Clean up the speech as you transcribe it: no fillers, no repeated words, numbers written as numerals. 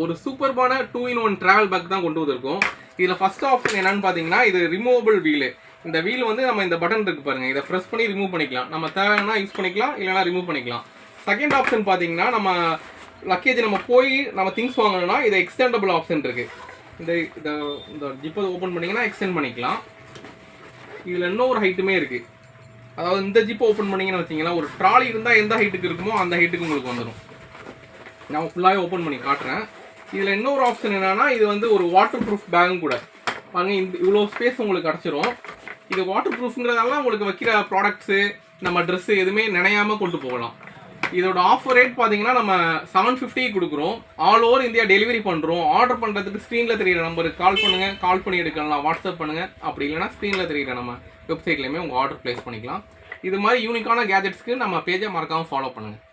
ஒரு சூப்பர்பான 2-in-1 travel bag தான் கொண்டு வந்திருக்கோம். இதில் ஃபர்ஸ்ட் ஆப்ஷன் என்னன்னு பார்த்தீங்கன்னா, இது ரிமூவபிள் வீலு. இந்த வீல் வந்து நம்ம இந்த பட்டன் இருக்கு பாருங்க, இதை ப்ரெஸ் பண்ணி ரிமூவ் பண்ணிக்கலாம். நம்ம தேவைன்னா யூஸ் பண்ணிக்கலாம், இல்லைனா ரிமூவ் பண்ணிக்கலாம். செகண்ட் ஆப்ஷன் பார்த்தீங்கன்னா, நம்ம லக்கேஜ் நம்ம போய் நம்ம திங்ஸ் வாங்கணும்னா இது எக்ஸ்டெண்டபிள் ஆப்ஷன் இருக்கு. இந்த ஜிப்பை ஓப்பன் பண்ணிங்கன்னா எக்ஸ்டெண்ட் பண்ணிக்கலாம். இதில் இன்னொரு ஹைட்டுமே இருக்குது. அதாவது இந்த ஜிப்பை ஓப்பன் பண்ணிங்கன்னு வச்சிங்கன்னா, ஒரு ட்ராலி இருந்தால் எந்த ஹைட்டுக்கு இருக்குமோ அந்த ஹைட்டுக்கு உங்களுக்கு வந்துடும். நான் ஃபுல்லாகவே ஓப்பன் பண்ணி காட்டுறேன். இதில் இன்னொரு ஆப்ஷன் என்னென்னா, இது வந்து ஒரு வாட்டர் ப்ரூஃப் பேக்கும் கூட. பாருங்கள், இவ்வளோ ஸ்பேஸ் உங்களுக்கு கிடச்சிரும். இது வாட்டர் ப்ரூஃப்ங்கிறதால உங்களுக்கு வைக்கிற ப்ராடக்ட்ஸு, நம்ம ட்ரெஸ்ஸு எதுவுமே நினையாமல் கொண்டு போகலாம். இதோட ஆஃபர் ரேட் பார்த்தீங்கன்னா, நம்ம 750 கொடுக்குறோம். ஆல் ஓவர் இந்தியா டெலிவரி பண்ணுறோம். ஆர்டர் பண்ணுறதுக்கு ஸ்க்ரீனில் தெரியிற நம்பருக்கு கால் பண்ணுங்கள். கால் பண்ணி எடுக்கலாம், வாட்ஸ்அப் பண்ணுங்கள். அப்படி இல்லைனா ஸ்க்ரீனில் தெரியிற நம்ம வெப்சைட்லேயுமே உங்கள் ஆர்டர் ப்ளேஸ் பண்ணிக்கலாம். இது மாதிரி யூனிக்கான கேஜெட்ஸ்க்கு நம்ம பேஜை மறக்காமல் ஃபாலோ பண்ணுங்கள்.